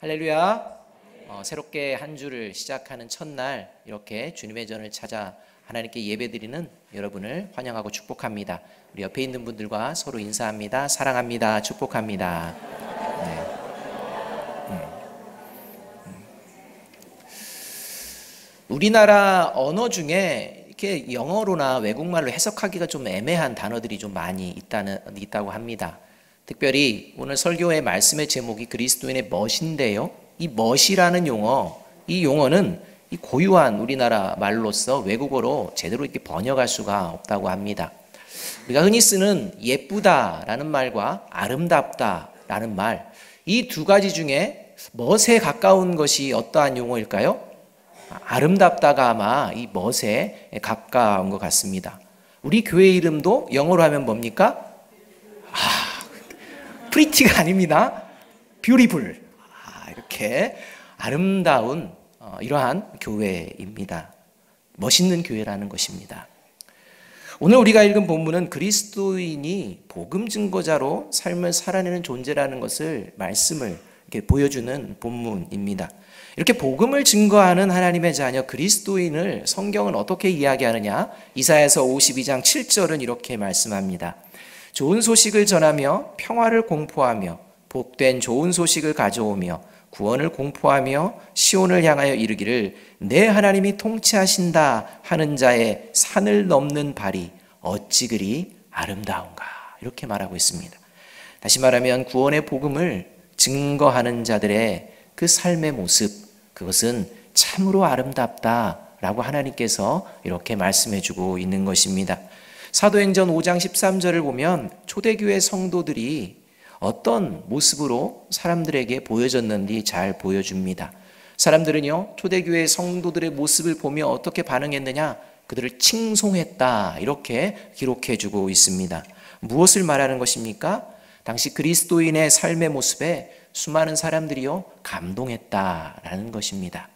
할렐루야. 새롭게 한 주를 시작하는 첫날 이렇게 주님의 전을 찾아 하나님께 예배드리는 여러분을 환영하고 축복합니다. 우리 옆에 있는 분들과 서로 인사합니다. 사랑합니다. 축복합니다. 네. 우리나라 언어 중에 이렇게 영어로나 외국말로 해석하기가 좀 애매한 단어들이 좀 많이 있다고 합니다. 특별히 오늘 설교의 말씀의 제목이 그리스도인의 멋인데요. 이 멋이라는 용어, 이 용어는 이 고유한 우리나라 말로서 외국어로 제대로 이렇게 번역할 수가 없다고 합니다. 우리가 흔히 쓰는 예쁘다라는 말과 아름답다라는 말, 이 두 가지 중에 멋에 가까운 것이 어떠한 용어일까요? 아름답다가 아마 이 멋에 가까운 것 같습니다. 우리 교회 이름도 영어로 하면 뭡니까? 프리티가 아닙니다. 뷰티풀. 이렇게 아름다운 이러한 교회입니다. 멋있는 교회라는 것입니다. 오늘 우리가 읽은 본문은 그리스도인이 복음 증거자로 삶을 살아내는 존재라는 것을 말씀을 이렇게 보여주는 본문입니다. 이렇게 복음을 증거하는 하나님의 자녀 그리스도인을 성경은 어떻게 이야기하느냐? 이사야서 52장 7절은 이렇게 말씀합니다. 좋은 소식을 전하며 평화를 공포하며 복된 좋은 소식을 가져오며 구원을 공포하며 시온을 향하여 이르기를 내 하나님이 통치하신다 하는 자의 산을 넘는 발이 어찌 그리 아름다운가, 이렇게 말하고 있습니다. 다시 말하면 구원의 복음을 증거하는 자들의 그 삶의 모습, 그것은 참으로 아름답다라고 하나님께서 이렇게 말씀해주고 있는 것입니다. 사도행전 5장 13절을 보면 초대교회 성도들이 어떤 모습으로 사람들에게 보여졌는지 잘 보여줍니다. 사람들은요, 초대교회 성도들의 모습을 보며 어떻게 반응했느냐? 그들을 칭송했다, 이렇게 기록해주고 있습니다. 무엇을 말하는 것입니까? 당시 그리스도인의 삶의 모습에 수많은 사람들이요, 감동했다라는 것입니다.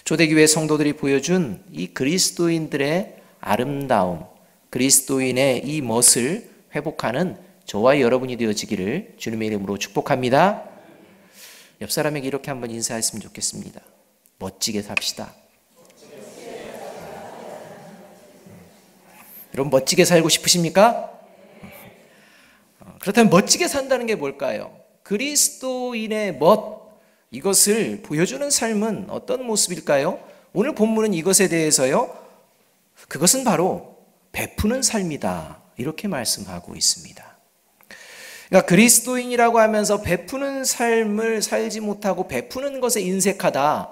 초대교회 성도들이 보여준 이 그리스도인들의 아름다움, 그리스도인의 이 멋을 회복하는 저와 여러분이 되어지기를 주님의 이름으로 축복합니다. 옆 사람에게 이렇게 한번 인사했으면 좋겠습니다. 멋지게 삽시다. 여러분 멋지게 살고 싶으십니까? 그렇다면 멋지게 산다는 게 뭘까요? 그리스도인의 멋, 이것을 보여주는 삶은 어떤 모습일까요? 오늘 본문은 이것에 대해서요, 그것은 바로 베푸는 삶이다, 이렇게 말씀하고 있습니다. 그러니까 그리스도인이라고 하면서 베푸는 삶을 살지 못하고 베푸는 것에 인색하다,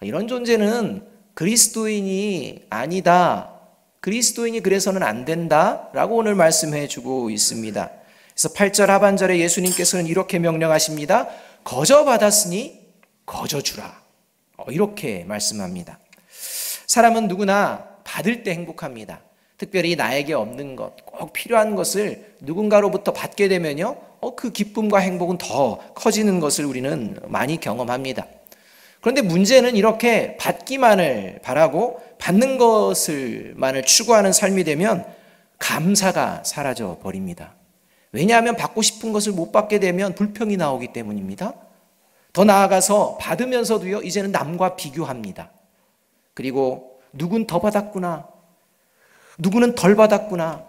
이런 존재는 그리스도인이 아니다, 그리스도인이 그래서는 안 된다 라고 오늘 말씀해 주고 있습니다. 그래서 8절 하반절에 예수님께서는 이렇게 명령하십니다. 거저 받았으니 거저 주라, 이렇게 말씀합니다. 사람은 누구나 받을 때 행복합니다. 특별히 나에게 없는 것, 꼭 필요한 것을 누군가로부터 받게 되면요, 그 기쁨과 행복은 더 커지는 것을 우리는 많이 경험합니다. 그런데 문제는 이렇게 받기만을 바라고 받는 것을만을 추구하는 삶이 되면 감사가 사라져 버립니다. 왜냐하면 받고 싶은 것을 못 받게 되면 불평이 나오기 때문입니다. 더 나아가서 받으면서도요, 이제는 남과 비교합니다. 그리고 누군 더 받았구나, 누구는 덜 받았구나,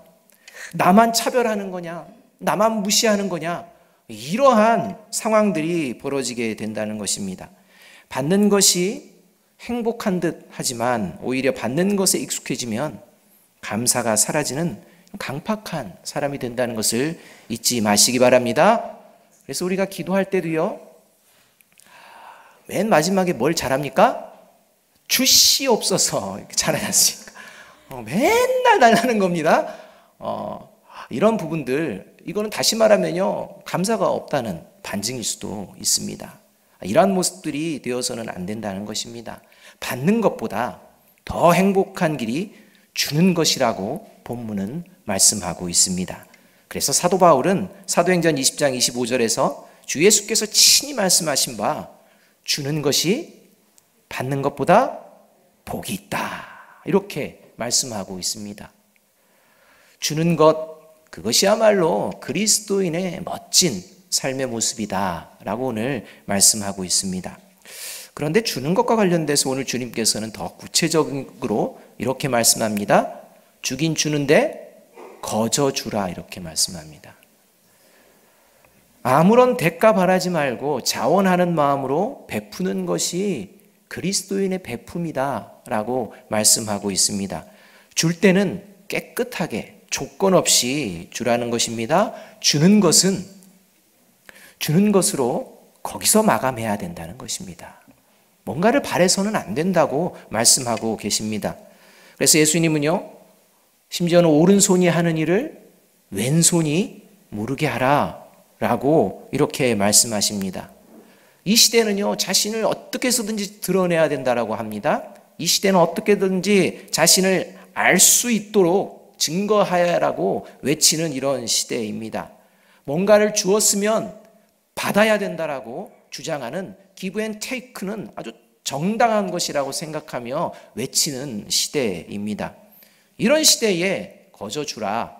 나만 차별하는 거냐, 나만 무시하는 거냐, 이러한 상황들이 벌어지게 된다는 것입니다. 받는 것이 행복한 듯 하지만 오히려 받는 것에 익숙해지면 감사가 사라지는 강팍한 사람이 된다는 것을 잊지 마시기 바랍니다. 그래서 우리가 기도할 때도요, 맨 마지막에 뭘 잘합니까? 주시옵소서 이렇게 잘하지 않습니까? 맨날 달라는 겁니다. 이런 부분들, 이거는 다시 말하면요, 감사가 없다는 반증일 수도 있습니다. 이러한 모습들이 되어서는 안 된다는 것입니다. 받는 것보다 더 행복한 길이 주는 것이라고 본문은 말씀하고 있습니다. 그래서 사도 바울은 사도행전 20장 25절에서 주 예수께서 친히 말씀하신 바 주는 것이 받는 것보다 복이 있다, 이렇게 말씀하고 있습니다. 주는 것, 그것이야말로 그리스도인의 멋진 삶의 모습이다 라고 오늘 말씀하고 있습니다. 그런데 주는 것과 관련돼서 오늘 주님께서는 더 구체적으로 이렇게 말씀합니다. 주긴 주는데 거저 주라, 이렇게 말씀합니다. 아무런 대가 바라지 말고 자원하는 마음으로 베푸는 것이 그리스도인의 베품이다 라고 말씀하고 있습니다. 줄 때는 깨끗하게 조건 없이 주라는 것입니다. 주는 것으로 거기서 마감해야 된다는 것입니다. 뭔가를 바래서는 안 된다고 말씀하고 계십니다. 그래서 예수님은요, 심지어는 오른손이 하는 일을 왼손이 모르게 하라 라고 이렇게 말씀하십니다. 이 시대는요, 자신을 어떻게 해서든지 드러내야 된다라고 합니다. 이 시대는 어떻게든지 자신을 알 수 있도록 증거하라고 외치는 이런 시대입니다. 뭔가를 주었으면 받아야 된다라고 주장하는 give and take는 아주 정당한 것이라고 생각하며 외치는 시대입니다. 이런 시대에 거저 주라,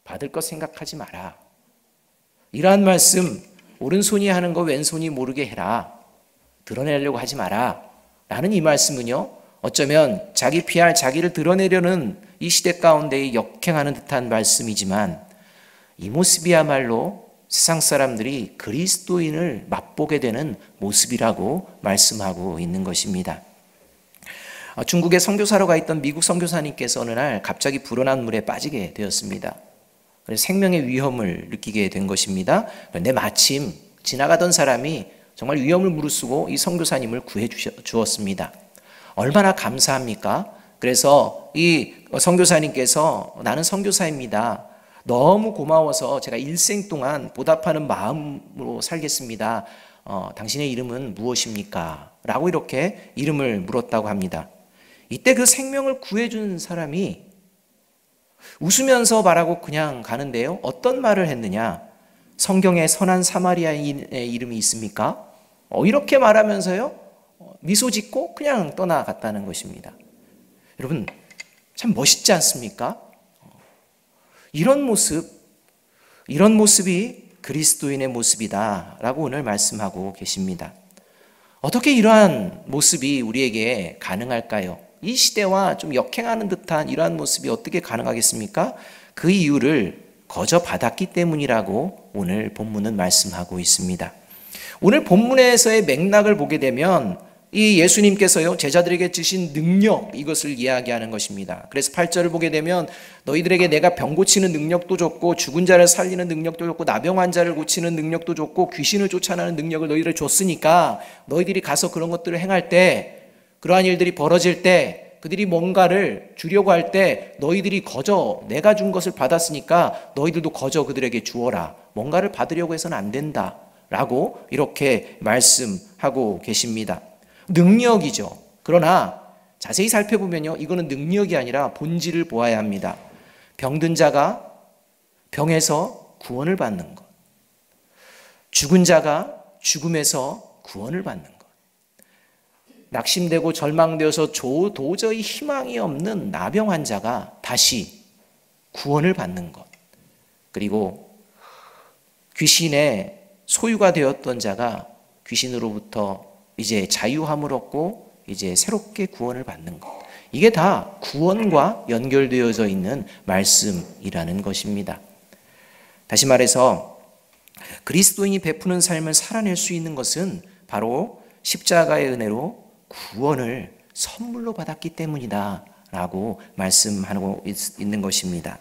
받을 것 생각하지 마라, 이러한 말씀, 오른손이 하는 거 왼손이 모르게 해라, 드러내려고 하지 마라 라는 이 말씀은요, 어쩌면 자기 PR, 자기를 드러내려는 이 시대 가운데 역행하는 듯한 말씀이지만 이 모습이야말로 세상 사람들이 그리스도인을 맛보게 되는 모습이라고 말씀하고 있는 것입니다. 중국에 선교사로 가 있던 미국 선교사님께서 어느 날 갑자기 불어난 물에 빠지게 되었습니다. 그래서 생명의 위험을 느끼게 된 것입니다. 그런데 마침 지나가던 사람이 정말 위험을 무릅쓰고 이 선교사님을 구해 주었습니다. 얼마나 감사합니까? 그래서 이 선교사님께서 나는 선교사입니다. 너무 고마워서 제가 일생 동안 보답하는 마음으로 살겠습니다. 당신의 이름은 무엇입니까? 라고 이렇게 이름을 물었다고 합니다. 이때 그 생명을 구해준 사람이 웃으면서 말하고 그냥 가는데요, 어떤 말을 했느냐? 성경에 선한 사마리아인의 이름이 있습니까? 이렇게 말하면서요, 미소 짓고 그냥 떠나갔다는 것입니다. 여러분, 참 멋있지 않습니까? 이런 모습이 그리스도인의 모습이다 라고 오늘 말씀하고 계십니다. 어떻게 이러한 모습이 우리에게 가능할까요? 이 시대와 좀 역행하는 듯한 이러한 모습이 어떻게 가능하겠습니까? 그 이유를 거저 받았기 때문이라고 오늘 본문은 말씀하고 있습니다. 오늘 본문에서의 맥락을 보게 되면 이 예수님께서요, 제자들에게 주신 능력, 이것을 이야기하는 것입니다. 그래서 8절을 보게 되면 너희들에게 내가 병 고치는 능력도 줬고 죽은 자를 살리는 능력도 줬고 나병 환자를 고치는 능력도 줬고 귀신을 쫓아내는 능력을 너희들에게 줬으니까 너희들이 가서 그런 것들을 행할 때, 그러한 일들이 벌어질 때, 그들이 뭔가를 주려고 할 때 너희들이 거저 내가 준 것을 받았으니까 너희들도 거저 그들에게 주어라. 뭔가를 받으려고 해서는 안 된다 라고 이렇게 말씀하고 계십니다. 능력이죠. 그러나 자세히 살펴보면요, 이거는 능력이 아니라 본질을 보아야 합니다. 병든 자가 병에서 구원을 받는 것, 죽은 자가 죽음에서 구원을 받는 것, 낙심되고 절망되어서 도저히 희망이 없는 나병 환자가 다시 구원을 받는 것, 그리고 귀신의 소유가 되었던 자가 귀신으로부터 이제 자유함을 얻고 이제 새롭게 구원을 받는 것, 이게 다 구원과 연결되어져 있는 말씀이라는 것입니다. 다시 말해서 그리스도인이 베푸는 삶을 살아낼 수 있는 것은 바로 십자가의 은혜로 구원을 선물로 받았기 때문이다 라고 말씀하고 있는 것입니다.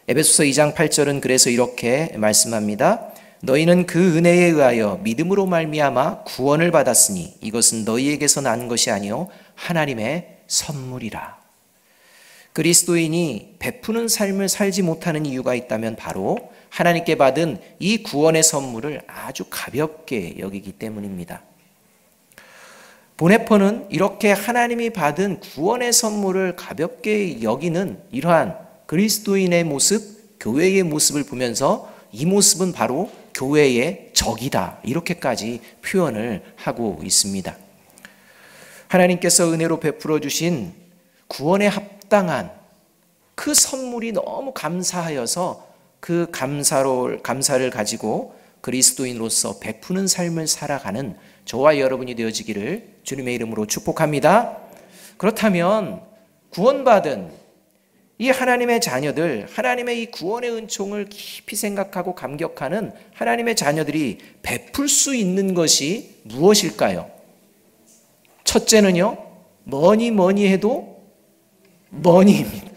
에베소서 2장 8절은 그래서 이렇게 말씀합니다. 너희는 그 은혜에 의하여 믿음으로 말미암아 구원을 받았으니 이것은 너희에게서 난 것이 아니요 하나님의 선물이라. 그리스도인이 베푸는 삶을 살지 못하는 이유가 있다면 바로 하나님께 받은 이 구원의 선물을 아주 가볍게 여기기 때문입니다. 보네퍼는 이렇게 하나님이 받은 구원의 선물을 가볍게 여기는 이러한 그리스도인의 모습, 교회의 모습을 보면서 이 모습은 바로 교회의 적이다, 이렇게까지 표현을 하고 있습니다. 하나님께서 은혜로 베풀어 주신 구원에 합당한 그 선물이 너무 감사하여서 그 감사를 가지고 그리스도인으로서 베푸는 삶을 살아가는 저와 여러분이 되어지기를 주님의 이름으로 축복합니다. 그렇다면 구원받은 이 하나님의 자녀들, 하나님의 이 구원의 은총을 깊이 생각하고 감격하는 하나님의 자녀들이 베풀 수 있는 것이 무엇일까요? 첫째는요, 뭐니 해도 머니입니다.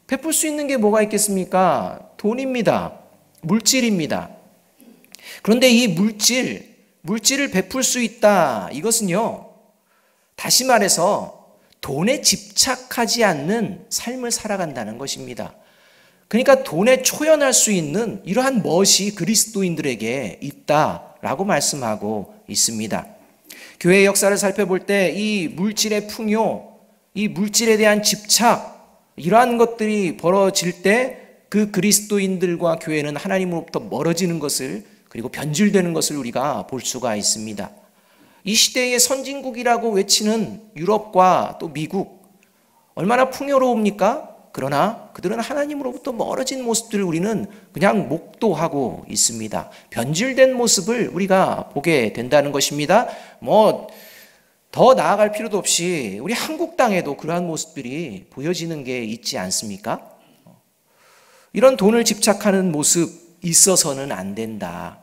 베풀 수 있는 게 뭐가 있겠습니까? 돈입니다. 물질입니다. 그런데 이 물질을 베풀 수 있다. 이것은요, 다시 말해서 돈에 집착하지 않는 삶을 살아간다는 것입니다. 그러니까 돈에 초연할 수 있는 이러한 멋이 그리스도인들에게 있다라고 말씀하고 있습니다. 교회의 역사를 살펴볼 때 이 물질의 풍요, 이 물질에 대한 집착, 이러한 것들이 벌어질 때 그 그리스도인들과 교회는 하나님으로부터 멀어지는 것을, 그리고 변질되는 것을 우리가 볼 수가 있습니다. 이 시대의 선진국이라고 외치는 유럽과 또 미국, 얼마나 풍요로웁니까? 그러나 그들은 하나님으로부터 멀어진 모습들을 우리는 그냥 목도하고 있습니다. 변질된 모습을 우리가 보게 된다는 것입니다. 더 나아갈 필요도 없이 우리 한국 땅에도 그러한 모습들이 보여지는 게 있지 않습니까? 이런 돈을 집착하는 모습 있어서는 안 된다.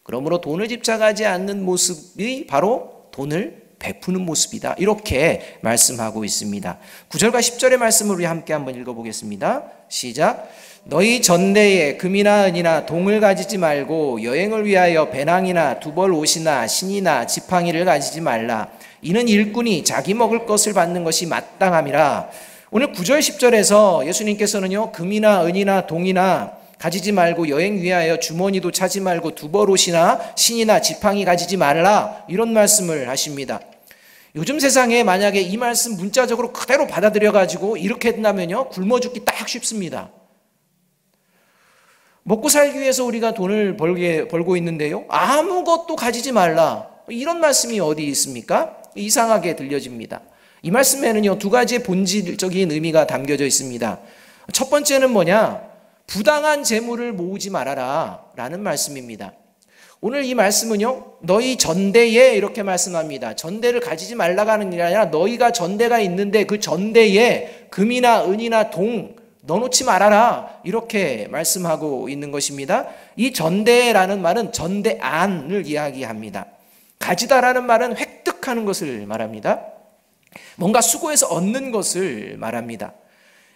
그러므로 돈을 집착하지 않는 모습이 바로 돈을 베푸는 모습이다. 이렇게 말씀하고 있습니다. 9절과 10절의 말씀을 우리 함께 한번 읽어보겠습니다. 시작. 너희 전대에 금이나 은이나 동을 가지지 말고 여행을 위하여 배낭이나 두벌 옷이나 신이나 지팡이를 가지지 말라. 이는 일꾼이 자기 먹을 것을 받는 것이 마땅함이라. 오늘 9절 10절에서 예수님께서는요, 금이나 은이나 동이나 가지지 말고 여행 위하여 주머니도 차지 말고 두벌옷이나 신이나 지팡이 가지지 말라, 이런 말씀을 하십니다. 요즘 세상에 만약에 이 말씀 문자적으로 그대로 받아들여 가지고 이렇게 한다면요, 굶어 죽기 딱 쉽습니다. 먹고 살기 위해서 우리가 돈을 벌고 있는데요, 아무것도 가지지 말라, 이런 말씀이 어디 있습니까? 이상하게 들려집니다. 이 말씀에는요, 두 가지의 본질적인 의미가 담겨져 있습니다. 첫 번째는 뭐냐? 부당한 재물을 모으지 말아라 라는 말씀입니다. 오늘 이 말씀은요, 너희 전대에 이렇게 말씀합니다. 전대를 가지지 말라가 하는 게 아니라 너희가 전대가 있는데 그 전대에 금이나 은이나 동 넣어놓지 말아라, 이렇게 말씀하고 있는 것입니다. 이 전대라는 말은 전대안을 이야기합니다. 가지다라는 말은 획득하는 것을 말합니다. 뭔가 수고해서 얻는 것을 말합니다.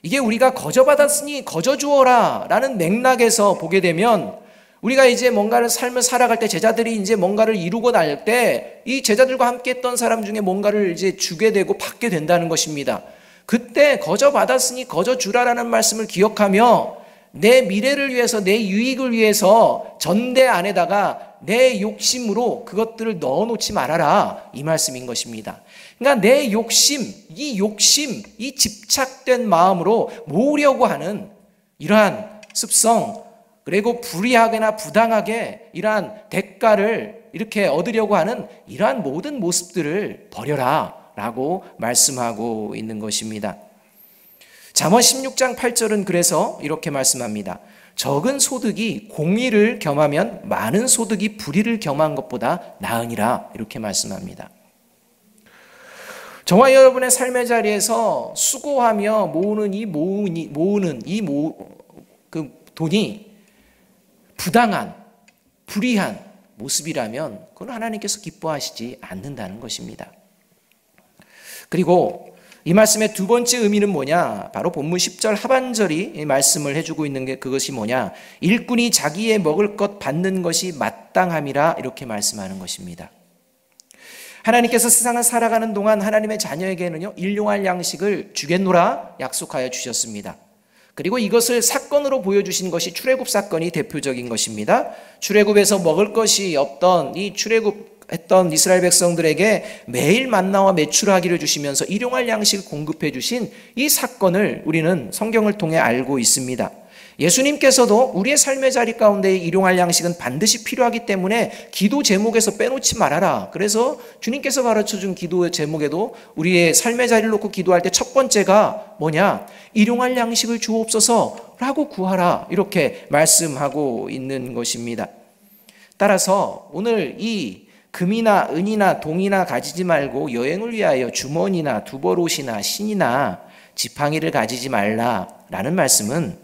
이게 우리가 거저받았으니 거저주어라 라는 맥락에서 보게 되면, 우리가 이제 뭔가를 삶을 살아갈 때, 제자들이 이제 뭔가를 이루고 날 때 이 제자들과 함께 했던 사람 중에 뭔가를 이제 주게 되고 받게 된다는 것입니다. 그때 거저받았으니 거저주라라는 말씀을 기억하며 내 미래를 위해서, 내 유익을 위해서 전대 안에다가 내 욕심으로 그것들을 넣어놓지 말아라, 이 말씀인 것입니다. 그러니까 내 욕심, 이 집착된 마음으로 모으려고 하는 이러한 습성, 그리고 불의하게나 부당하게 이러한 대가를 이렇게 얻으려고 하는 이러한 모든 모습들을 버려라 라고 말씀하고 있는 것입니다. 잠언 16장 8절은 그래서 이렇게 말씀합니다. 적은 소득이 공의를 겸하면 많은 소득이 불의를 겸한 것보다 나으니라, 이렇게 말씀합니다. 저와 여러분의 삶의 자리에서 수고하며 모으는 그 돈이 부당한, 불의한 모습이라면 그건 하나님께서 기뻐하시지 않는다는 것입니다. 그리고 이 말씀의 두 번째 의미는 뭐냐? 바로 본문 10절 하반절이 말씀을 해주고 있는 게 그것이 뭐냐? 일꾼이 자기의 먹을 것 받는 것이 마땅함이라, 이렇게 말씀하는 것입니다. 하나님께서 세상을 살아가는 동안 하나님의 자녀에게는요, 일용할 양식을 주겠노라 약속하여 주셨습니다. 그리고 이것을 사건으로 보여주신 것이 출애굽 사건이 대표적인 것입니다. 출애굽에서 먹을 것이 없던 이 출애굽했던 이스라엘 백성들에게 매일 만나와 메추라기를 주시면서 일용할 양식을 공급해 주신 이 사건을 우리는 성경을 통해 알고 있습니다. 예수님께서도 우리의 삶의 자리 가운데 일용할 양식은 반드시 필요하기 때문에 기도 제목에서 빼놓지 말아라. 그래서 주님께서 가르쳐준 기도 제목에도 우리의 삶의 자리를 놓고 기도할 때 첫 번째가 뭐냐? 일용할 양식을 주옵소서 라고 구하라, 이렇게 말씀하고 있는 것입니다. 따라서 오늘 이 금이나 은이나 동이나 가지지 말고 여행을 위하여 주머니나 두벌옷이나 신이나 지팡이를 가지지 말라라는 말씀은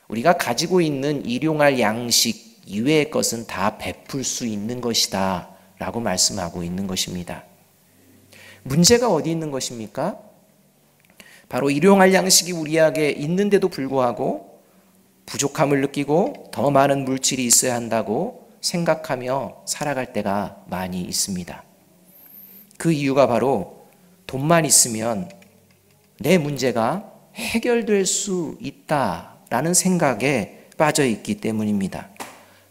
우리가 가지고 있는 일용할 양식 이외의 것은 다 베풀 수 있는 것이다 라고 말씀하고 있는 것입니다. 문제가 어디 있는 것입니까? 바로 일용할 양식이 우리에게 있는데도 불구하고 부족함을 느끼고 더 많은 물질이 있어야 한다고 생각하며 살아갈 때가 많이 있습니다. 그 이유가 바로 돈만 있으면 내 문제가 해결될 수 있다라는 생각에 빠져 있기 때문입니다.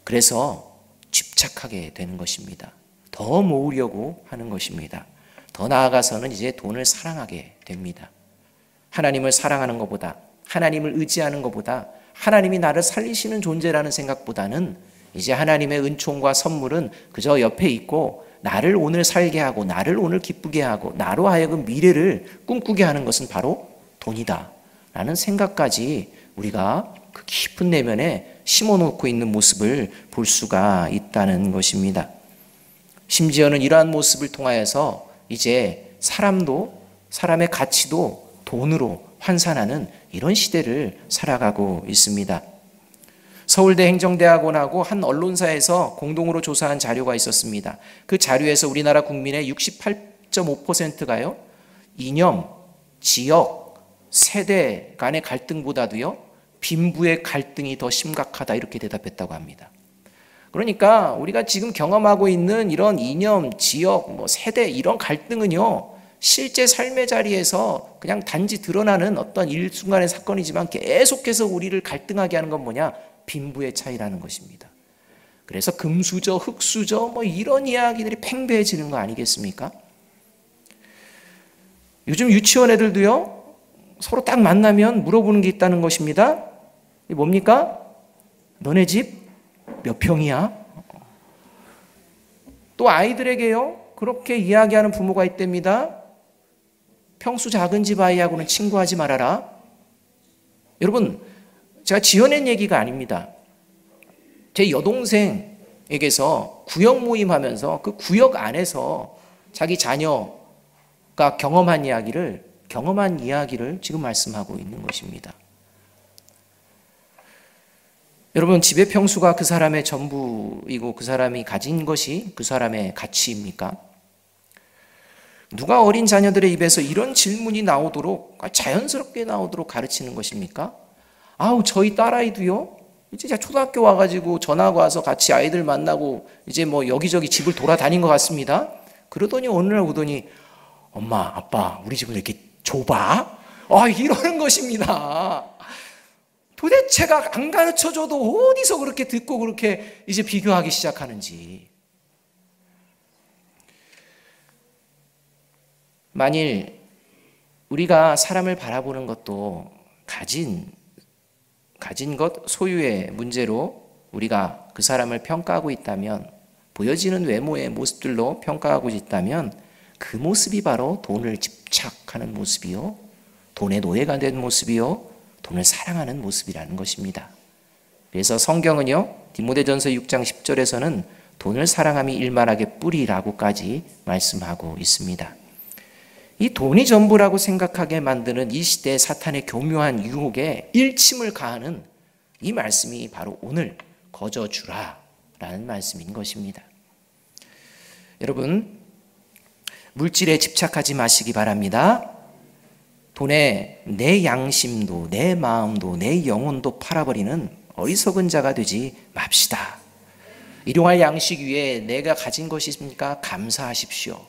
그래서 집착하게 되는 것입니다. 더 모으려고 하는 것입니다. 더 나아가서는 이제 돈을 사랑하게 됩니다. 하나님을 사랑하는 것보다, 하나님을 의지하는 것보다, 하나님이 나를 살리시는 존재라는 생각보다는 이제 하나님의 은총과 선물은 그저 옆에 있고 나를 오늘 살게 하고 나를 오늘 기쁘게 하고 나로 하여금 미래를 꿈꾸게 하는 것은 바로 돈이다 라는 생각까지 우리가 그 깊은 내면에 심어놓고 있는 모습을 볼 수가 있다는 것입니다. 심지어는 이러한 모습을 통하여서 이제 사람의 가치도 돈으로 환산하는 이런 시대를 살아가고 있습니다. 서울대 행정대학원하고 한 언론사에서 공동으로 조사한 자료가 있었습니다. 그 자료에서 우리나라 국민의 68.5%가요, 이념, 지역, 세대 간의 갈등보다도요, 빈부의 갈등이 더 심각하다 이렇게 대답했다고 합니다. 그러니까 우리가 지금 경험하고 있는 이런 이념, 지역, 세대 이런 갈등은요, 실제 삶의 자리에서 그냥 단지 드러나는 어떤 일순간의 사건이지만 계속해서 우리를 갈등하게 하는 건 뭐냐? 빈부의 차이라는 것입니다. 그래서 금수저, 흙수저 이런 이야기들이 팽배해지는 거 아니겠습니까? 요즘 유치원 애들도요, 서로 딱 만나면 물어보는 게 있다는 것입니다. 이게 뭡니까? 너네 집 몇 평이야? 또 아이들에게요, 그렇게 이야기하는 부모가 있답니다. 평수 작은 집 아이하고는 친구하지 말아라. 여러분, 제가 지어낸 얘기가 아닙니다. 제 여동생에게서 구역 모임하면서 그 구역 안에서 자기 자녀가 경험한 이야기를 지금 말씀하고 있는 것입니다. 여러분, 집의 평수가 그 사람의 전부이고 그 사람이 가진 것이 그 사람의 가치입니까? 누가 어린 자녀들의 입에서 이런 질문이 나오도록, 자연스럽게 나오도록 가르치는 것입니까? 저희 딸아이도요, 이제 초등학교 와가지고 전학 와서 같이 아이들 만나고 이제 여기저기 집을 돌아다닌 것 같습니다. 그러더니 어느 날 오더니, 엄마, 아빠, 우리 집은 이렇게 좁아? 이러는 것입니다. 도대체가 안 가르쳐줘도 어디서 그렇게 듣고 그렇게 이제 비교하기 시작하는지. 만일 우리가 사람을 바라보는 것도 가진 것, 소유의 문제로 우리가 그 사람을 평가하고 있다면, 보여지는 외모의 모습들로 평가하고 있다면 그 모습이 바로 돈을 집착하는 모습이요, 돈의 노예가 된 모습이요, 돈을 사랑하는 모습이라는 것입니다. 그래서 성경은요, 디모데전서 6장 10절에서는 돈을 사랑함이 일만하게 뿌리라고까지 말씀하고 있습니다. 이 돈이 전부라고 생각하게 만드는 이 시대의 사탄의 교묘한 유혹에 일침을 가하는 이 말씀이 바로 오늘 거저주라 라는 말씀인 것입니다. 여러분, 물질에 집착하지 마시기 바랍니다. 돈에 내 양심도, 내 마음도, 내 영혼도 팔아버리는 어리석은 자가 되지 맙시다. 일용할 양식 위에 내가 가진 것이 있습니까? 감사하십시오.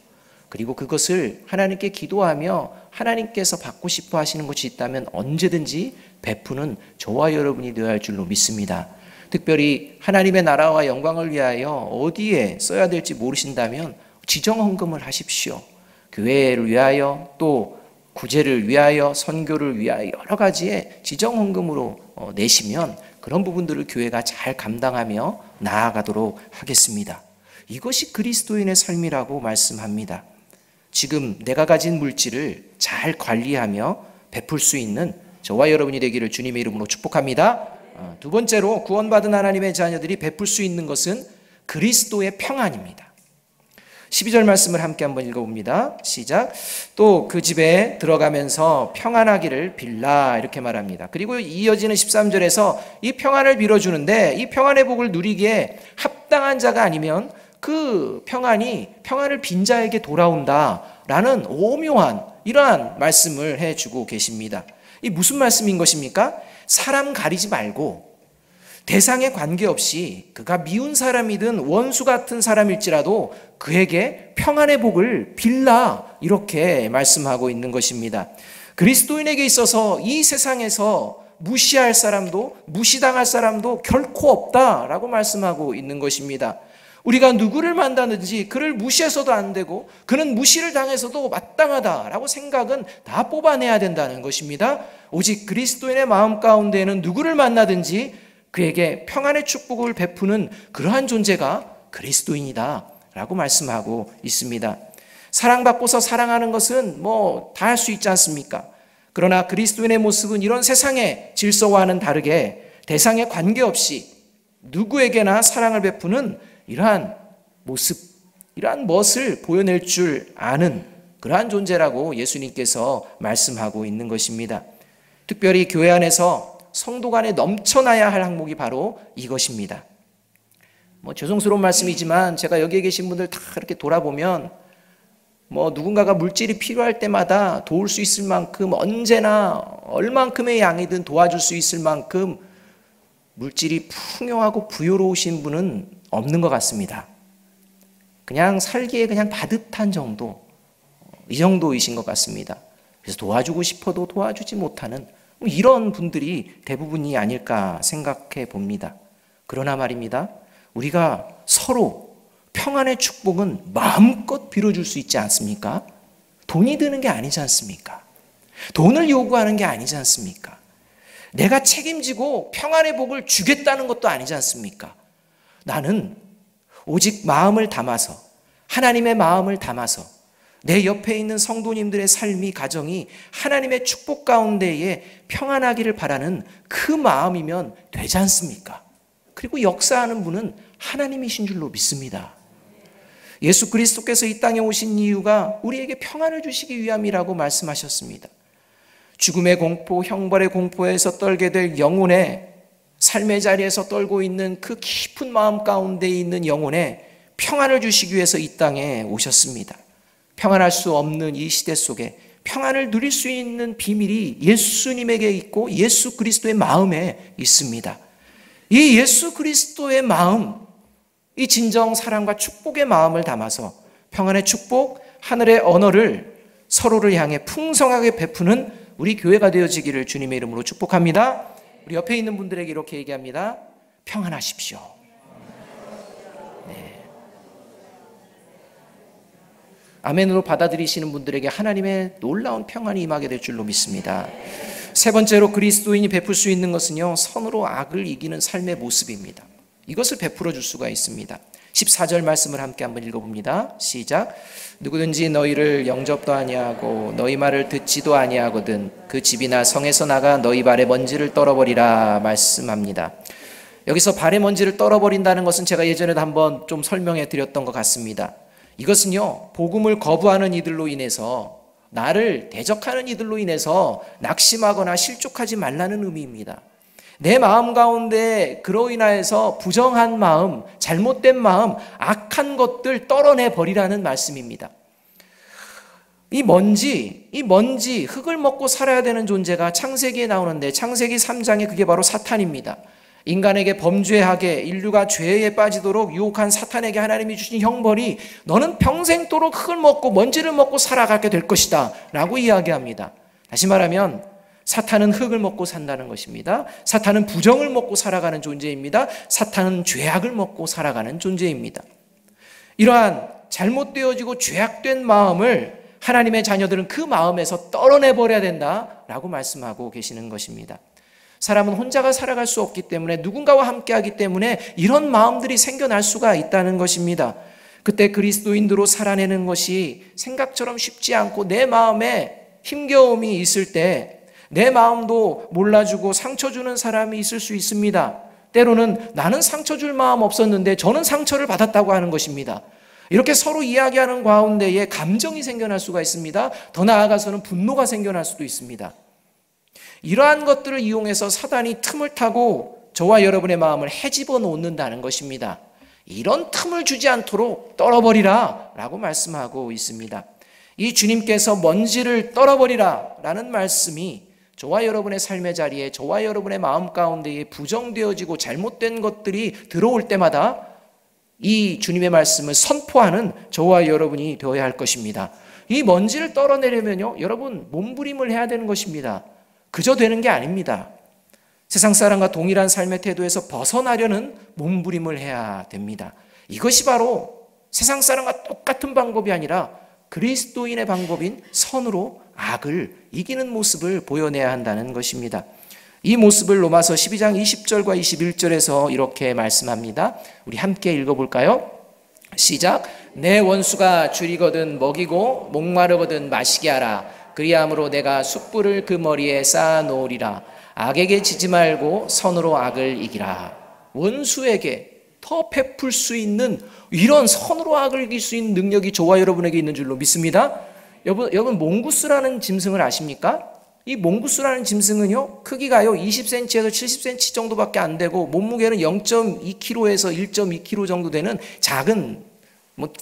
그리고 그것을 하나님께 기도하며 하나님께서 받고 싶어 하시는 것이 있다면 언제든지 베푸는 저와 여러분이 되어야 할 줄로 믿습니다. 특별히 하나님의 나라와 영광을 위하여 어디에 써야 될지 모르신다면 지정헌금을 하십시오. 교회를 위하여, 또 구제를 위하여, 선교를 위하여 여러 가지의 지정헌금으로 내시면 그런 부분들을 교회가 잘 감당하며 나아가도록 하겠습니다. 이것이 그리스도인의 삶이라고 말씀합니다. 지금 내가 가진 물질을 잘 관리하며 베풀 수 있는 저와 여러분이 되기를 주님의 이름으로 축복합니다. 두 번째로, 구원받은 하나님의 자녀들이 베풀 수 있는 것은 그리스도의 평안입니다. 12절 말씀을 함께 한번 읽어봅니다. 시작. 또 그 집에 들어가면서 평안하기를 빌라, 이렇게 말합니다. 그리고 이어지는 13절에서 이 평안을 빌어주는데, 이 평안의 복을 누리기에 합당한 자가 아니면 그 평안을 빈 자에게 돌아온다라는 오묘한 이러한 말씀을 해주고 계십니다. 이 무슨 말씀인 것입니까? 사람 가리지 말고 대상에 관계없이 그가 미운 사람이든 원수 같은 사람일지라도 그에게 평안의 복을 빌라, 이렇게 말씀하고 있는 것입니다. 그리스도인에게 있어서 이 세상에서 무시할 사람도 무시당할 사람도 결코 없다라고 말씀하고 있는 것입니다. 우리가 누구를 만나든지 그를 무시해서도 안 되고 그는 무시를 당해서도 마땅하다라고 생각은 다 뽑아내야 된다는 것입니다. 오직 그리스도인의 마음 가운데에는 누구를 만나든지 그에게 평안의 축복을 베푸는 그러한 존재가 그리스도인이다 라고 말씀하고 있습니다. 사랑받고서 사랑하는 것은 다 할 수 있지 않습니까? 그러나 그리스도인의 모습은 이런 세상의 질서와는 다르게 대상에 관계없이 누구에게나 사랑을 베푸는 이러한 모습, 이러한 멋을 보여낼 줄 아는 그러한 존재라고 예수님께서 말씀하고 있는 것입니다. 특별히 교회 안에서 성도 간에 넘쳐나야 할 항목이 바로 이것입니다. 죄송스러운 말씀이지만 제가 여기에 계신 분들 다 이렇게 돌아보면 누군가가 물질이 필요할 때마다 도울 수 있을 만큼 언제나 얼만큼의 양이든 도와줄 수 있을 만큼 물질이 풍요하고 부유로우신 분은 없는 것 같습니다. 그냥 살기에 그냥 바듯한 정도, 이 정도이신 것 같습니다. 그래서 도와주고 싶어도 도와주지 못하는 이런 분들이 대부분이 아닐까 생각해 봅니다. 그러나 말입니다, 우리가 서로 평안의 축복은 마음껏 빌어줄 수 있지 않습니까? 돈이 드는 게 아니지 않습니까? 돈을 요구하는 게 아니지 않습니까? 내가 책임지고 평안의 복을 주겠다는 것도 아니지 않습니까? 나는 오직 마음을 담아서, 하나님의 마음을 담아서 내 옆에 있는 성도님들의 삶이, 가정이 하나님의 축복 가운데에 평안하기를 바라는 그 마음이면 되지 않습니까? 그리고 역사하는 분은 하나님이신 줄로 믿습니다. 예수 그리스도께서 이 땅에 오신 이유가 우리에게 평안을 주시기 위함이라고 말씀하셨습니다. 죽음의 공포, 형벌의 공포에서 떨게 될 영혼의 삶의 자리에서 떨고 있는 그 깊은 마음 가운데 있는 영혼에 평안을 주시기 위해서 이 땅에 오셨습니다. 평안할 수 없는 이 시대 속에 평안을 누릴 수 있는 비밀이 예수님에게 있고 예수 그리스도의 마음에 있습니다. 이 예수 그리스도의 마음, 이 진정 사랑과 축복의 마음을 담아서 평안의 축복, 하늘의 언어를 서로를 향해 풍성하게 베푸는 우리 교회가 되어지기를 주님의 이름으로 축복합니다. 우리 옆에 있는 분들에게 이렇게 얘기합니다. 평안하십시오. 네. 아멘으로 받아들이시는 분들에게 하나님의 놀라운 평안이 임하게 될 줄로 믿습니다. 세 번째로 그리스도인이 베풀 수 있는 것은요, 선으로 악을 이기는 삶의 모습입니다. 이것을 베풀어 줄 수가 있습니다. 14절 말씀을 함께 한번 읽어봅니다. 시작. 누구든지 너희를 영접도 아니하고 너희 말을 듣지도 아니하거든 그 집이나 성에서 나가 너희 발에 먼지를 떨어버리라 말씀합니다. 여기서 발에 먼지를 떨어버린다는 것은 제가 예전에도 한번 좀 설명해 드렸던 것 같습니다. 이것은요, 복음을 거부하는 이들로 인해서, 나를 대적하는 이들로 인해서 낙심하거나 실족하지 말라는 의미입니다. 내 마음 가운데 그로 인하여서 부정한 마음, 잘못된 마음, 악한 것들 떨어내 버리라는 말씀입니다. 이 먼지, 흙을 먹고 살아야 되는 존재가 창세기에 나오는데, 창세기 3장에 그게 바로 사탄입니다. 인간에게 범죄하게, 인류가 죄에 빠지도록 유혹한 사탄에게 하나님이 주신 형벌이 너는 평생도록 흙을 먹고 먼지를 먹고 살아가게 될 것이다 라고 이야기합니다. 다시 말하면 사탄은 흙을 먹고 산다는 것입니다. 사탄은 부정을 먹고 살아가는 존재입니다. 사탄은 죄악을 먹고 살아가는 존재입니다. 이러한 잘못되어지고 죄악된 마음을 하나님의 자녀들은 그 마음에서 떨어내버려야 된다라고 말씀하고 계시는 것입니다. 사람은 혼자가 살아갈 수 없기 때문에, 누군가와 함께하기 때문에 이런 마음들이 생겨날 수가 있다는 것입니다. 그때 그리스도인으로 살아내는 것이 생각처럼 쉽지 않고 내 마음에 힘겨움이 있을 때 내 마음도 몰라주고 상처 주는 사람이 있을 수 있습니다. 때로는 나는 상처 줄 마음 없었는데 저는 상처를 받았다고 하는 것입니다. 이렇게 서로 이야기하는 가운데에 감정이 생겨날 수가 있습니다. 더 나아가서는 분노가 생겨날 수도 있습니다. 이러한 것들을 이용해서 사단이 틈을 타고 저와 여러분의 마음을 헤집어 놓는다는 것입니다. 이런 틈을 주지 않도록 떨어버리라 라고 말씀하고 있습니다. 이 주님께서 먼지를 떨어버리라 라는 말씀이 저와 여러분의 삶의 자리에, 저와 여러분의 마음 가운데에 부정되어지고 잘못된 것들이 들어올 때마다 이 주님의 말씀을 선포하는 저와 여러분이 되어야 할 것입니다. 이 먼지를 떨어내려면요, 여러분 몸부림을 해야 되는 것입니다. 그저 되는 게 아닙니다. 세상 사람과 동일한 삶의 태도에서 벗어나려는 몸부림을 해야 됩니다. 이것이 바로 세상 사람과 똑같은 방법이 아니라 그리스도인의 방법인 선으로 악을 이기는 모습을 보여내야 한다는 것입니다. 이 모습을 로마서 12장 20절과 21절에서 이렇게 말씀합니다. 우리 함께 읽어볼까요? 시작. 내 원수가 줄이거든 먹이고 목마르거든 마시게 하라. 그리함으로 내가 숯불을 그 머리에 쌓아 놓으리라. 악에게 지지 말고 선으로 악을 이기라. 원수에게 더 베풀 수 있는 이런 선으로 악을 이길 수 있는 능력이 저와 여러분에게 있는 줄로 믿습니다. 여러분 몽구스라는 짐승을 아십니까? 이 몽구스라는 짐승은요, 크기가요 20cm에서 70cm 정도밖에 안 되고 몸무게는 0.2kg에서 1.2kg 정도 되는 작은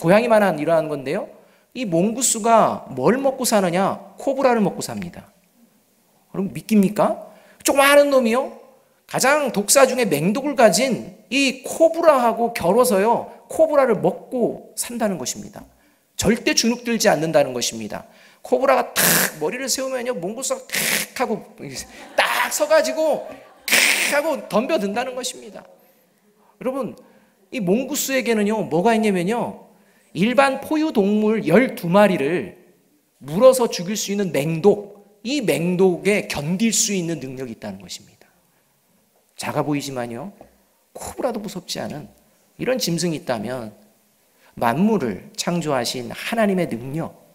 고양이만한 이러한 건데요. 이 몽구스가 뭘 먹고 사느냐? 코브라를 먹고 삽니다. 여러분 믿깁니까? 조그마한 놈이요, 가장 독사 중에 맹독을 가진 이 코브라하고 겨뤄서요 코브라를 먹고 산다는 것입니다. 절대 주눅들지 않는다는 것입니다. 코브라가 탁 머리를 세우면요 몽구스가 탁 하고 딱 서가지고 탁 하고 덤벼든다는 것입니다. 여러분 이 몽구스에게는요 뭐가 있냐면요, 일반 포유동물 12마리를 물어서 죽일 수 있는 맹독, 이 맹독에 견딜 수 있는 능력이 있다는 것입니다. 작아 보이지만요 코브라도 무섭지 않은 이런 짐승이 있다면 만물을 창조하신 하나님의 능력,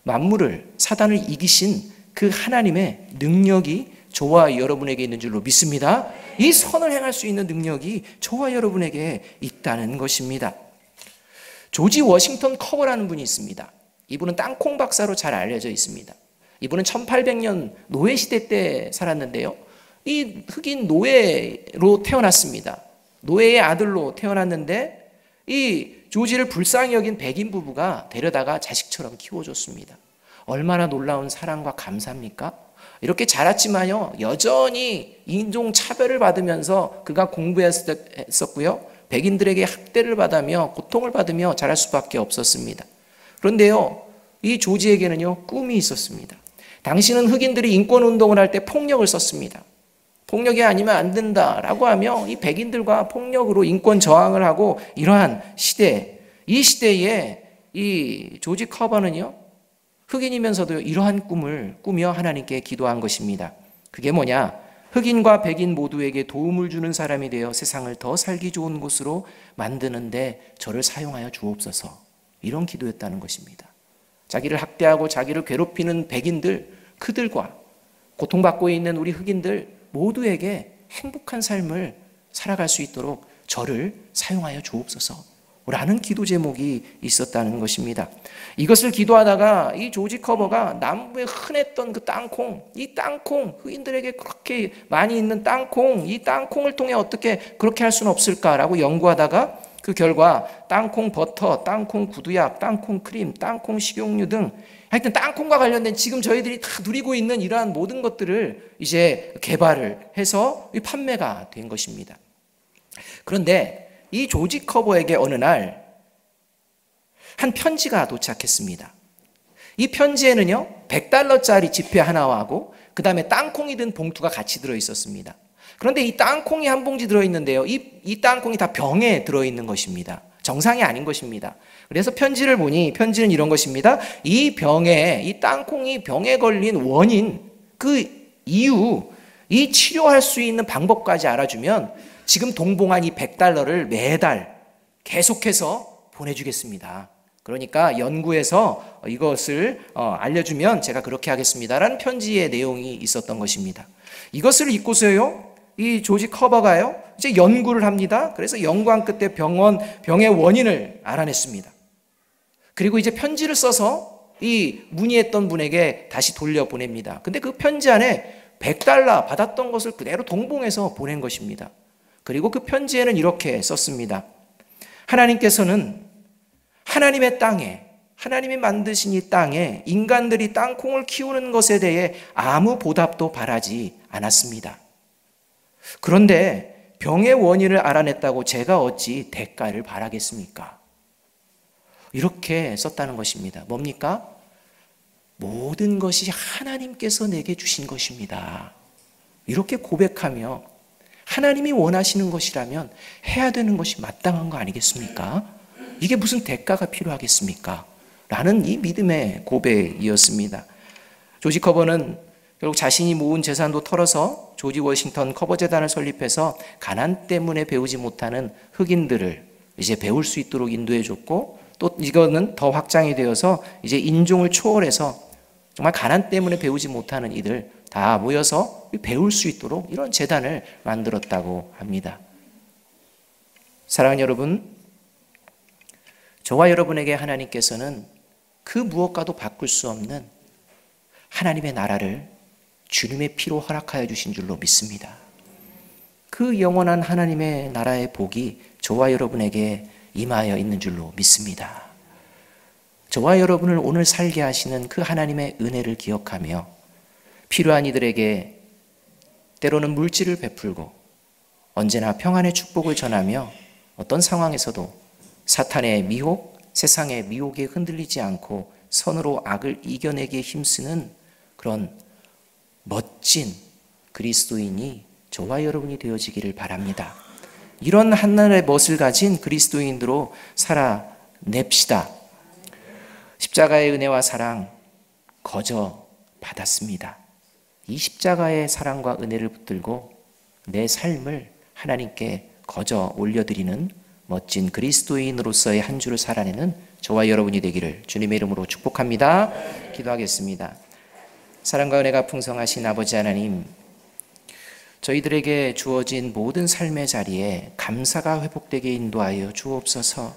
만물을, 사단을 이기신 그 하나님의 능력이 저와 여러분에게 있는 줄로 믿습니다. 이 선을 행할 수 있는 능력이 저와 여러분에게 있다는 것입니다. 조지 워싱턴 커버라는 분이 있습니다. 이분은 땅콩 박사로 잘 알려져 있습니다. 이분은 1800년 노예시대 때 살았는데요, 이 흑인 노예로 태어났습니다. 노예의 아들로 태어났는데 이 조지를 불쌍히 여긴 백인 부부가 데려다가 자식처럼 키워줬습니다. 얼마나 놀라운 사랑과 감사입니까? 이렇게 자랐지만요 여전히 인종차별을 받으면서 그가 공부했었고요 백인들에게 학대를 받으며 고통을 받으며 자랄 수밖에 없었습니다. 그런데요 이 조지에게는요 꿈이 있었습니다. 당신은 흑인들이 인권운동을 할 때 폭력을 썼습니다. 폭력이 아니면 안 된다라고 하며 이 백인들과 폭력으로 인권 저항을 하고 이러한 시대, 이 시대에 이 조지 커버는요 흑인이면서도 이러한 꿈을 꾸며 하나님께 기도한 것입니다. 그게 뭐냐? 흑인과 백인 모두에게 도움을 주는 사람이 되어 세상을 더 살기 좋은 곳으로 만드는데 저를 사용하여 주옵소서, 이런 기도였다는 것입니다. 자기를 학대하고 자기를 괴롭히는 백인들, 그들과 고통받고 있는 우리 흑인들 모두에게 행복한 삶을 살아갈 수 있도록 저를 사용하여 주옵소서 라는 기도 제목이 있었다는 것입니다. 이것을 기도하다가 이 조지 커버가 남부에 흔했던 그 땅콩, 이 땅콩, 흑인들에게 그렇게 많이 있는 땅콩, 이 땅콩을 통해 어떻게 그렇게 할 수는 없을까라고 연구하다가 그 결과 땅콩 버터, 땅콩 구두약, 땅콩 크림, 땅콩 식용유 등 하여튼 땅콩과 관련된 지금 저희들이 다 누리고 있는 이러한 모든 것들을 이제 개발을 해서 판매가 된 것입니다. 그런데 이 조지 커버에게 어느 날 한 편지가 도착했습니다. 이 편지에는요 100달러짜리 지폐 하나하고 그 다음에 땅콩이 든 봉투가 같이 들어있었습니다. 그런데 이 땅콩이 한 봉지 들어있는데요, 이 땅콩이 다 병에 들어있는 것입니다. 정상이 아닌 것입니다. 그래서 편지를 보니 편지는 이런 것입니다. 이 병에, 이 땅콩이 병에 걸린 원인, 그 이유, 이 치료할 수 있는 방법까지 알아주면 지금 동봉한 이 100달러를 매달 계속해서 보내주겠습니다. 그러니까 연구해서 이것을 알려주면 제가 그렇게 하겠습니다라는 편지의 내용이 있었던 것입니다. 이것을 읽고서요 이 조지 커버가요, 이제 연구를 합니다. 그래서 연구한 끝에 병의 원인을 알아냈습니다. 그리고 이제 편지를 써서 이 문의했던 분에게 다시 돌려보냅니다. 근데 그 편지 안에 $100 받았던 것을 그대로 동봉해서 보낸 것입니다. 그리고 그 편지에는 이렇게 썼습니다. 하나님께서는 하나님의 땅에, 하나님이 만드신 이 땅에 인간들이 땅콩을 키우는 것에 대해 아무 보답도 바라지 않았습니다. 그런데 병의 원인을 알아냈다고 제가 어찌 대가를 바라겠습니까? 이렇게 썼다는 것입니다. 뭡니까? 모든 것이 하나님께서 내게 주신 것입니다. 이렇게 고백하며 하나님이 원하시는 것이라면 해야 되는 것이 마땅한 거 아니겠습니까? 이게 무슨 대가가 필요하겠습니까? 라는 이 믿음의 고백이었습니다. 조지 커버는 결국 자신이 모은 재산도 털어서 조지 워싱턴 커버 재단을 설립해서 가난 때문에 배우지 못하는 흑인들을 이제 배울 수 있도록 인도해 줬고, 또 이거는 더 확장이 되어서 이제 인종을 초월해서 정말 가난 때문에 배우지 못하는 이들 다 모여서 배울 수 있도록 이런 재단을 만들었다고 합니다. 사랑하는 여러분, 저와 여러분에게 하나님께서는 그 무엇과도 바꿀 수 없는 하나님의 나라를 주님의 피로 허락하여 주신 줄로 믿습니다. 그 영원한 하나님의 나라의 복이 저와 여러분에게 임하여 있는 줄로 믿습니다. 저와 여러분을 오늘 살게 하시는 그 하나님의 은혜를 기억하며 필요한 이들에게 때로는 물질을 베풀고 언제나 평안의 축복을 전하며 어떤 상황에서도 사탄의 미혹, 세상의 미혹에 흔들리지 않고 선으로 악을 이겨내기에 힘쓰는 그런 멋진 그리스도인이 저와 여러분이 되어지기를 바랍니다. 이런 한나라의 멋을 가진 그리스도인으로 살아냅시다. 십자가의 은혜와 사랑 거저 받았습니다. 이 십자가의 사랑과 은혜를 붙들고 내 삶을 하나님께 거저 올려드리는 멋진 그리스도인으로서의 한 주를 살아내는 저와 여러분이 되기를 주님의 이름으로 축복합니다. 기도하겠습니다. 사랑과 은혜가 풍성하신 아버지 하나님, 저희들에게 주어진 모든 삶의 자리에 감사가 회복되게 인도하여 주옵소서.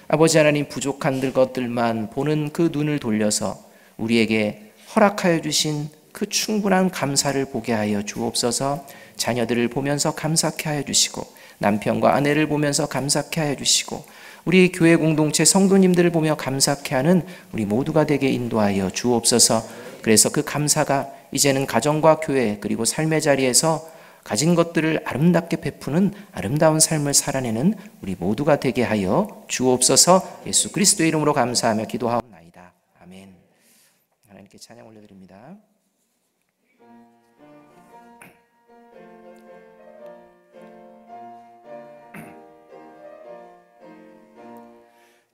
아버지 하나님, 부족한 것들만 보는 그 눈을 돌려서 우리에게 허락하여 주신 그 충분한 감사를 보게 하여 주옵소서. 자녀들을 보면서 감사케 하여 주시고, 남편과 아내를 보면서 감사케 하여 주시고, 우리 교회 공동체 성도님들을 보며 감사케 하는 우리 모두가 되게 인도하여 주옵소서. 그래서 그 감사가 이제는 가정과 교회 그리고 삶의 자리에서 가진 것들을 아름답게 베푸는 아름다운 삶을 살아내는 우리 모두가 되게 하여 주옵소서. 예수 그리스도의 이름으로 감사하며 기도하옵나이다. 아멘. 하나님께 찬양 올려드립니다.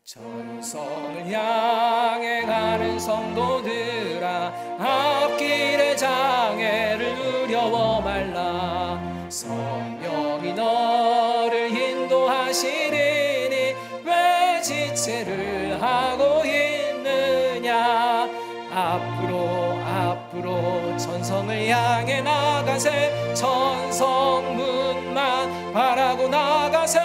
전성을 향해 가는 성도들아, 앞길의 장애를 두려워 말라. 성령이 너를 인도하시리니 왜 지체를 하고 있느냐. 앞으로 전성을 향해 나가세. 천성문만 바라고 나가세.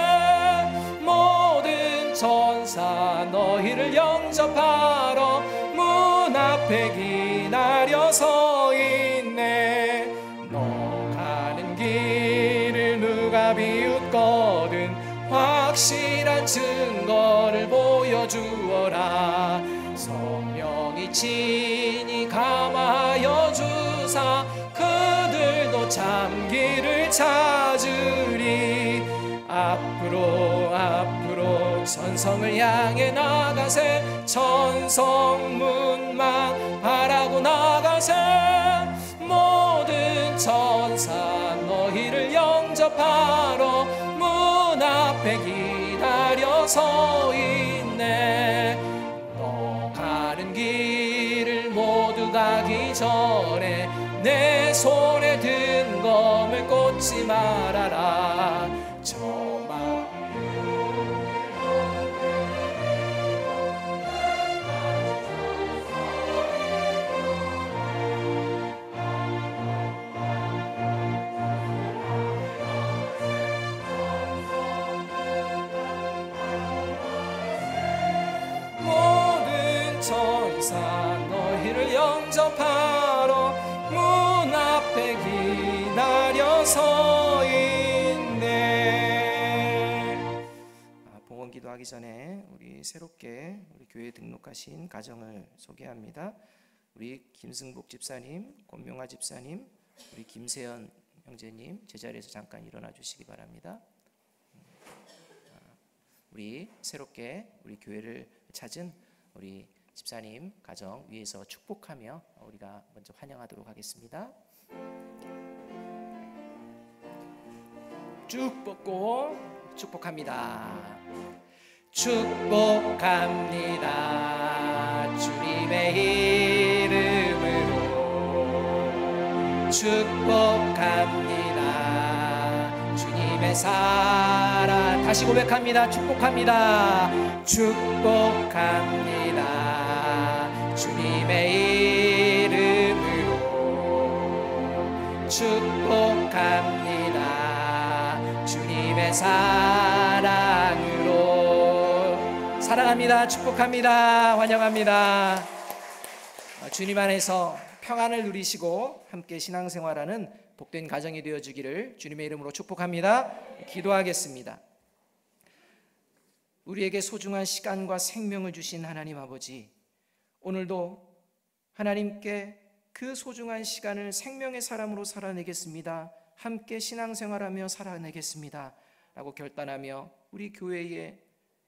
모든 천사 너희를 영접하러 문 앞에 기다려 서 있네. 너 가는 길을 누가 비웃거든 확실한 증거를 보여주어라. 성령이 친히 감화하여 주사 그들도 참 길을 찾으리. 앞으로 천성을 향해 나가세. 천성문만 바라고 나가세. 모든 천사 너희를 영접하러 문 앞에 기다려 서 있네. 너 가는 길을 모두 가기 전에 내 손에 든 검을 꽂지 말아라. 항상 너희를 영접하러 문 앞에 기다려 서 있네. 봉헌 기도하기 전에 우리 새롭게 우리 교회에 등록하신 가정을 소개합니다. 우리 김승복 집사님, 권명아 집사님, 우리 김세연 형제님 제자리에서 잠깐 일어나 주시기 바랍니다. 우리 새롭게 우리 교회를 찾은 우리 집사님 가정 위에서 축복하며 우리가 먼저 환영하도록 하겠습니다. 쭉 뻗고 축복합니다. 축복합니다. 주님의 이름으로 축복합니다. 주님의 사랑 다시 고백합니다. 축복합니다. 축복합니다. 주님의 이름으로 축복합니다. 주님의 사랑으로 사랑합니다. 축복합니다. 환영합니다. 주님 안에서 평안을 누리시고 함께 신앙생활하는 복된 가정이 되어주기를 주님의 이름으로 축복합니다. 기도하겠습니다. 우리에게 소중한 시간과 생명을 주신 하나님 아버지, 오늘도 하나님께 그 소중한 시간을 생명의 사람으로 살아내겠습니다. 함께 신앙생활하며 살아내겠습니다 라고 결단하며 우리 교회에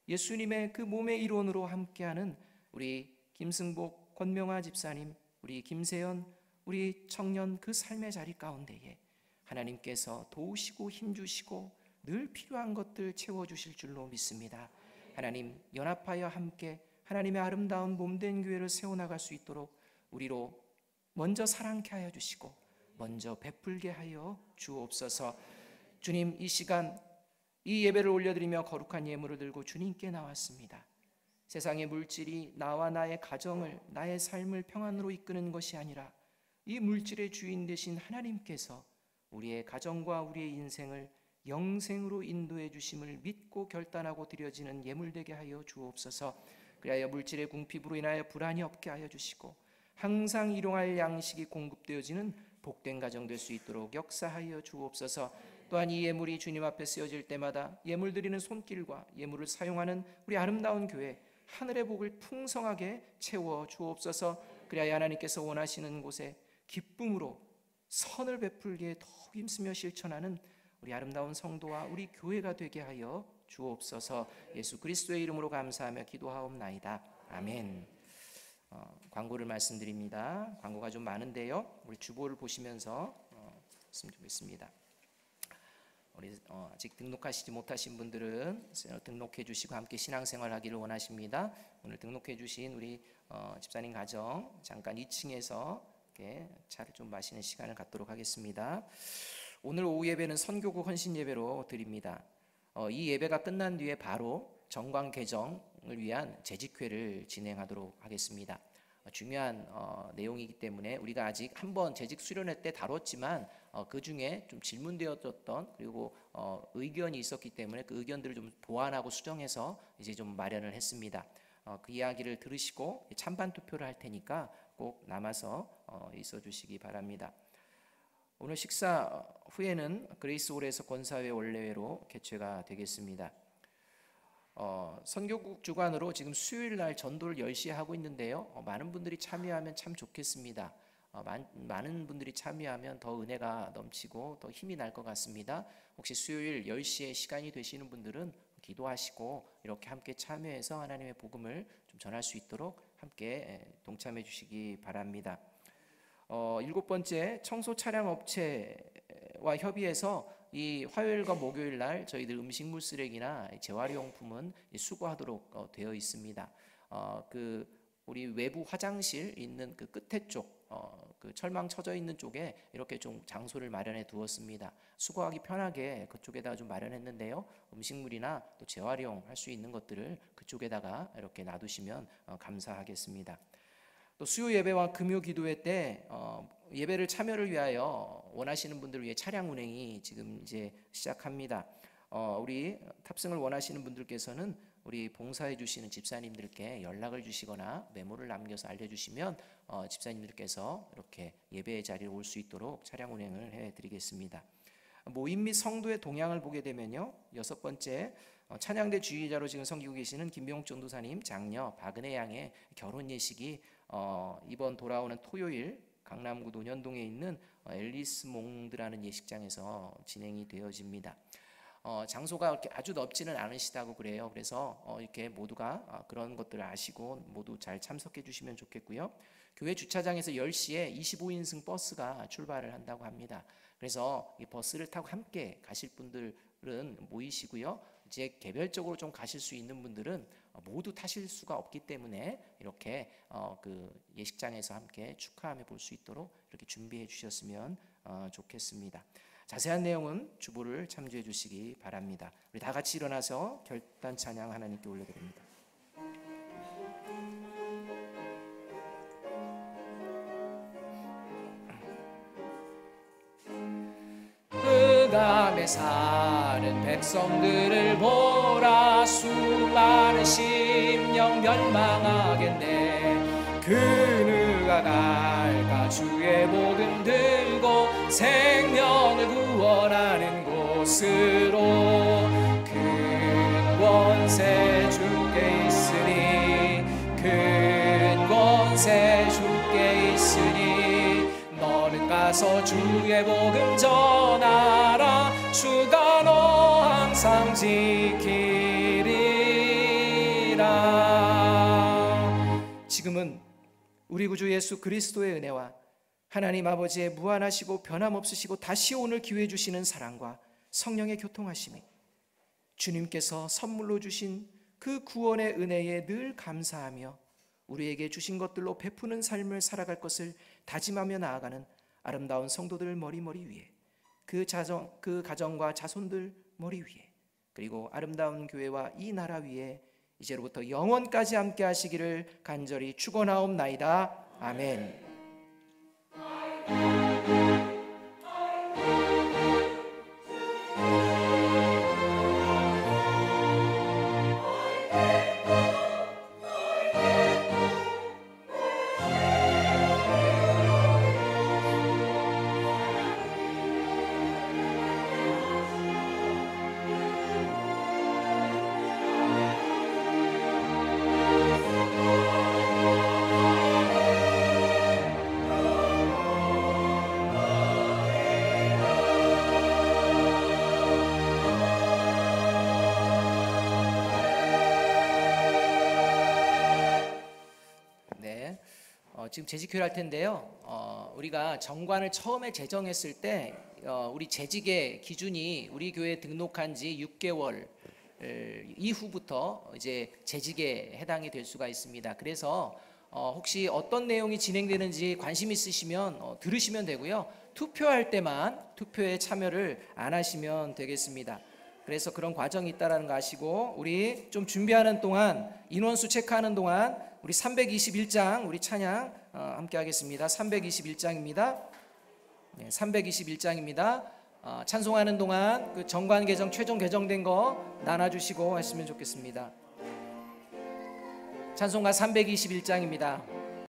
예수님의 그 몸의 일원으로 함께하는 우리 김승복, 권명아 집사님, 우리 김세연, 우리 청년 그 삶의 자리 가운데에 하나님께서 도우시고 힘주시고 늘 필요한 것들 채워주실 줄로 믿습니다. 하나님, 연합하여 함께 하나님의 아름다운 몸된 교회를 세워나갈 수 있도록 우리로 먼저 사랑케 하여 주시고 먼저 베풀게 하여 주옵소서. 주님, 이 시간 이 예배를 올려드리며 거룩한 예물을 들고 주님께 나왔습니다. 세상의 물질이 나와 나의 가정을, 나의 삶을 평안으로 이끄는 것이 아니라 이 물질의 주인 되신 하나님께서 우리의 가정과 우리의 인생을 영생으로 인도해 주심을 믿고 결단하고 드려지는 예물되게 하여 주옵소서. 그리하여 물질의 궁핍으로 인하여 불안이 없게 하여 주시고 항상 일용할 양식이 공급되어지는 복된 가정 될 수 있도록 역사하여 주옵소서. 또한 이 예물이 주님 앞에 쓰여질 때마다 예물 드리는 손길과 예물을 사용하는 우리 아름다운 교회 하늘의 복을 풍성하게 채워 주옵소서. 그리하여 하나님께서 원하시는 곳에 기쁨으로 선을 베풀기에 더욱 힘쓰며 실천하는 우리 아름다운 성도와 우리 교회가 되게 하여 주옵소서. 예수 그리스도의 이름으로 감사하며 기도하옵나이다. 아멘. 광고를 말씀드립니다. 광고가 좀 많은데요, 우리 주보를 보시면서 했으면 좋겠습니다. 우리 아직 등록하시지 못하신 분들은 등록해 주시고 함께 신앙생활 하기를 원하십니다. 오늘 등록해 주신 우리 집사님 가정 잠깐 2층에서 이렇게 차를 좀 마시는 시간을 갖도록 하겠습니다. 오늘 오후 예배는 선교국 헌신 예배로 드립니다. 이 예배가 끝난 뒤에 바로 정관 개정을 위한 재직회를 진행하도록 하겠습니다. 중요한 내용이기 때문에 우리가 아직 한번 재직 수련회 때 다뤘지만 그 중에 좀 질문되었던 그리고 의견이 있었기 때문에 그 의견들을 좀 보완하고 수정해서 이제 좀 마련을 했습니다. 그 이야기를 들으시고 찬반 투표를 할 테니까 꼭 남아서 있어 주시기 바랍니다. 오늘 식사 후에는 그레이스홀에서 권사회 원래회로 개최가 되겠습니다. 선교국 주관으로 지금 수요일 날 전도를 10시에 하고 있는데요, 많은 분들이 참여하면 참 좋겠습니다. 많은 분들이 참여하면 더 은혜가 넘치고 더 힘이 날 것 같습니다. 혹시 수요일 10시에 시간이 되시는 분들은 기도하시고 이렇게 함께 참여해서 하나님의 복음을 좀 전할 수 있도록 함께 동참해 주시기 바랍니다. 7번째, 청소 차량 업체와 협의해서 이 화요일과 목요일 날 저희들 음식물 쓰레기나 재활용품은 수거하도록 되어 있습니다. 그 우리 외부 화장실 있는 그 끝에 쪽, 그 철망 쳐져 있는 쪽에 이렇게 좀 장소를 마련해 두었습니다. 수거하기 편하게 그쪽에다가 좀 마련했는데요, 음식물이나 또 재활용할 수 있는 것들을 그쪽에다가 이렇게 놔두시면 감사하겠습니다. 또 수요 예배와 금요 기도회 때 예배를 참여를 위하여 원하시는 분들을 위해 차량 운행이 지금 이제 시작합니다. 우리 탑승을 원하시는 분들께서는 우리 봉사해 주시는 집사님들께 연락을 주시거나 메모를 남겨서 알려주시면 집사님들께서 이렇게 예배의 자리에 올 수 있도록 차량 운행을 해드리겠습니다. 모임 및 성도의 동향을 보게 되면요, 6번째, 찬양대 주의자로 지금 섬기고 계시는 김병욱 전도사님 장녀 박은혜 양의 결혼 예식이 이번 돌아오는 토요일 강남구 논현동에 있는 앨리스 몽드라는 예식장에서 진행이 되어집니다. 장소가 이렇게 아주 넓지는 않으시다고 그래요. 그래서 이렇게 모두가 그런 것들을 아시고 모두 잘 참석해 주시면 좋겠고요. 교회 주차장에서 10시에 25인승 버스가 출발을 한다고 합니다. 그래서 이 버스를 타고 함께 가실 분들은 모이시고요. 이제 개별적으로 좀 가실 수 있는 분들은 모두 타실 수가 없기 때문에 이렇게 그 예식장에서 함께 축하하며 볼 수 있도록 이렇게 준비해 주셨으면 좋겠습니다. 자세한 내용은 주보를 참조해 주시기 바랍니다. 우리 다 같이 일어나서 결단 찬양 하나님께 올려드립니다. 흑암에 사는 백성들을 보라. 수많은 심령 멸망하겠네. 그누가 갈까 주의 복음 들고 생명을 구원하는 곳으로. 큰 권세 주께 있으니 큰 권세 주께 있으니 너는 가서 주의 복음 전하라. 주가 너 항상 지키리라. 지금은 우리 구주 예수 그리스도의 은혜와 하나님 아버지의 무한하시고 변함없으시고 다시 오늘 기회 주시는 사랑과 성령의 교통하심이 주님께서 선물로 주신 그 구원의 은혜에 늘 감사하며 우리에게 주신 것들로 베푸는 삶을 살아갈 것을 다짐하며 나아가는 아름다운 성도들 머리 위에, 그 가정과 자손들 머리 위에, 그리고 아름다운 교회와 이 나라 위에 이제로부터 영원까지 함께 하시기를 간절히 축원하옵나이다. 아멘. 지금 재직회를 할 텐데요. 우리가 정관을 처음에 제정했을 때 우리 재직의 기준이 우리 교회에 등록한 지 6개월 이후부터 이제 재직에 해당이 될 수가 있습니다. 그래서 혹시 어떤 내용이 진행되는지 관심 있으시면 들으시면 되고요. 투표할 때만 투표에 참여를 안 하시면 되겠습니다. 그래서 그런 과정이 있다는 거 아시고 우리 좀 준비하는 동안 인원수 체크하는 동안 우리 321장 우리 찬양 함께 하겠습니다. 321장입니다. 네, 321장입니다. 찬송하는 동안 그 정관 개정 최종 개정된 거 나눠주시고 하시면 좋겠습니다. 찬송가 321장입니다.